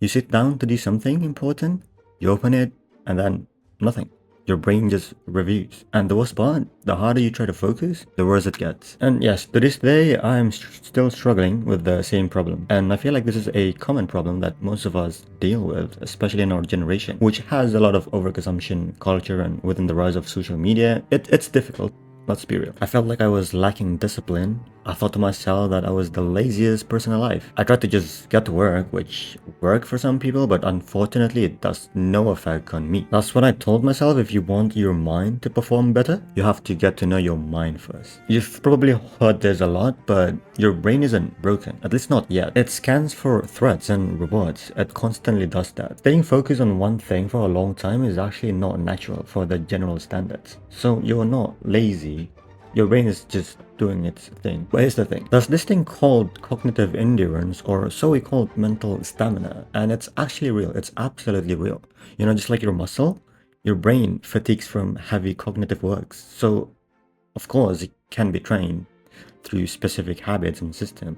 You sit down to do something important, you open it, and then nothing. Your brain just reviews. And the worst part, the harder you try to focus, the worse it gets. And yes, to this day, I'm still struggling with the same problem. And I feel like this is a common problem that most of us deal with, especially in our generation, which has a lot of overconsumption culture, and within the rise of social media, it's difficult. Let's be real. I felt like I was lacking discipline. I thought to myself that I was the laziest person alive. I tried to just get to work, which worked for some people, but unfortunately it does no effect on me. That's when I told myself, if you want your mind to perform better, you have to get to know your mind first. You've probably heard this a lot, but your brain isn't broken, at least not yet. It scans for threats and rewards. It constantly does that. Staying focused on one thing for a long time is actually not natural for the general standards. So you're not lazy. Your brain is just doing its thing. But here's the thing. There's this thing called cognitive endurance, or so we call mental stamina, and it's actually real. It's absolutely real. You know, just like your muscle, your brain fatigues from heavy cognitive works. So, of course, it can be trained through specific habits and systems.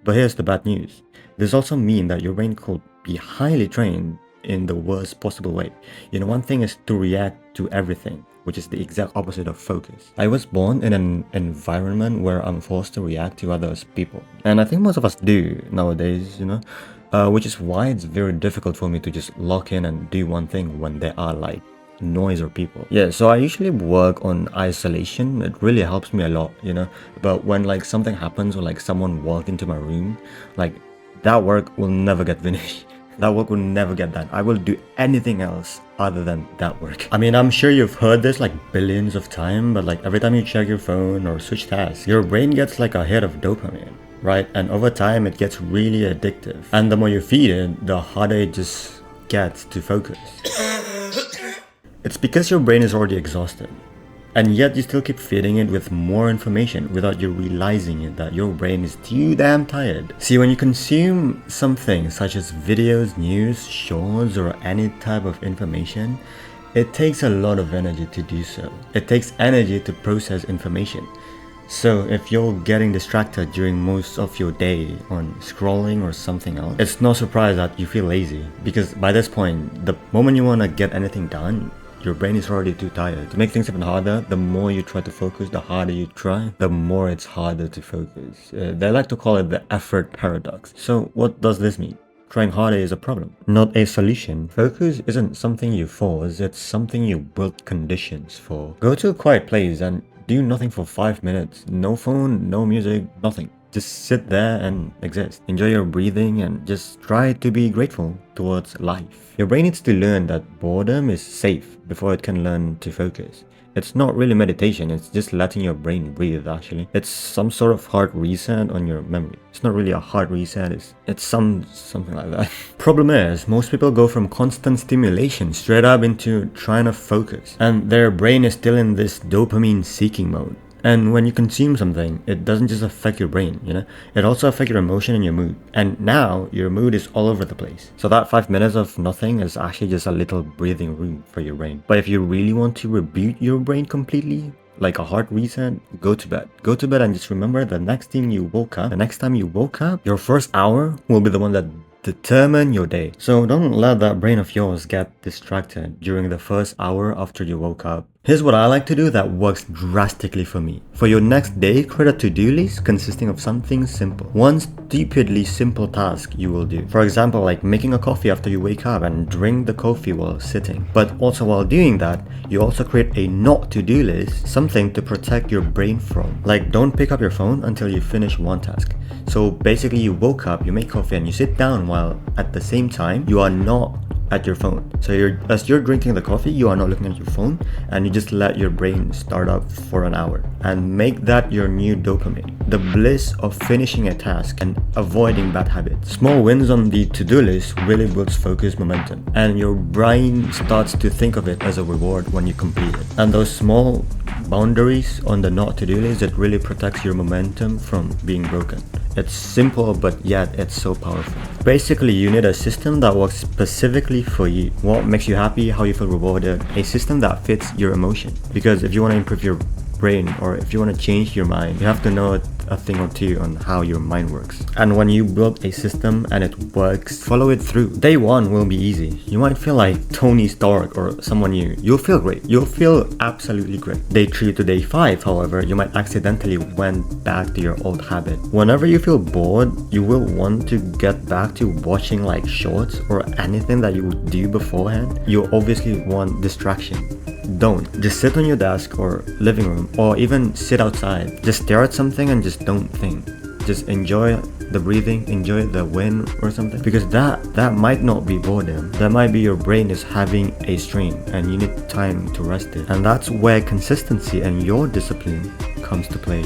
But here's the bad news. This also means that your brain could be highly trained in the worst possible way. You know, one thing is to react to everything, which is the exact opposite of focus. I was born in an environment where I'm forced to react to others' people. And I think most of us do nowadays, you know, which is why it's very difficult for me to just lock in and do one thing when there are like noise or people. Yeah, so I usually work on isolation. It really helps me a lot, you know. But when like something happens or like someone walked into my room, like that work will never get finished. That work will never get done. I will do anything else other than that work. I mean, I'm sure you've heard this like billions of times, but like every time you check your phone or switch tasks, your brain gets like a hit of dopamine, right? And over time, it gets really addictive. And the more you feed it, the harder it just gets to focus. It's because your brain is already exhausted. And yet you still keep feeding it with more information without you realizing it that your brain is too damn tired. See, when you consume something such as videos, news, shows, or any type of information, it takes a lot of energy to do so. It takes energy to process information. So if you're getting distracted during most of your day on scrolling or something else, it's no surprise that you feel lazy, because by this point, the moment you want to get anything done, your brain is already too tired. To make things even harder, the more you try to focus, the harder you try, the more it's harder to focus. They like to call it the effort paradox. So what does this mean? Trying harder is a problem, not a solution. Focus isn't something you force, it's something you build conditions for. Go to a quiet place and do nothing for 5 minutes. No phone, no music, nothing. Just sit there and exist. Enjoy your breathing and just try to be grateful towards life. Your brain needs to learn that boredom is safe before it can learn to focus. It's not really meditation, it's just letting your brain breathe actually. It's some sort of hard reset on your memory. It's not really a hard reset, it's something like that. Problem is, most people go from constant stimulation straight up into trying to focus. And their brain is still in this dopamine seeking mode. And when you consume something, it doesn't just affect your brain, you know, it also affects your emotion and your mood. And now your mood is all over the place. So that 5 minutes of nothing is actually just a little breathing room for your brain. But if you really want to reboot your brain completely, like a hard reset, go to bed. Go to bed and just remember the next time you woke up, your first hour will be the one that determine your day. So don't let that brain of yours get distracted during the first hour after you woke up. Here's what I like to do that works drastically for me. For your next day, create a to-do list consisting of something simple. One stupidly simple task you will do. For example, like making a coffee after you wake up and drink the coffee while sitting. But also while doing that, you also create a not to-do list, something to protect your brain from. Like don't pick up your phone until you finish one task. So basically you woke up, you make coffee and you sit down while at the same time you are not at your phone. So as you're drinking the coffee, you are not looking at your phone and you just let your brain start up for an hour and make that your new dopamine. The bliss of finishing a task and avoiding bad habits. Small wins on the to-do list really builds focus momentum and your brain starts to think of it as a reward when you complete it. And those small boundaries on the not to-do list, it really protects your momentum from being broken. It's simple, but yet it's so powerful. Basically, you need a system that works specifically for you. What makes you happy, how you feel rewarded, a system that fits your emotion. Because if you want to improve your brain or if you want to change your mind, you have to know a thing or two on how your mind works. And when you build a system and it works, follow it through. Day one will be easy. You might feel like Tony Stark or someone new. You'll feel great. You'll feel absolutely great. Day 3 to day 5, however, you might accidentally went back to your old habit. Whenever you feel bored, you will want to get back to watching like shorts or anything that you would do beforehand. You obviously want distraction. Don't. Just sit on your desk or living room or even sit outside. Just stare at something and just don't think. Just enjoy the breathing, enjoy the wind or something, because that might not be boredom. That might be your brain is having a strain and you need time to rest it. And that's where consistency and your discipline comes to play.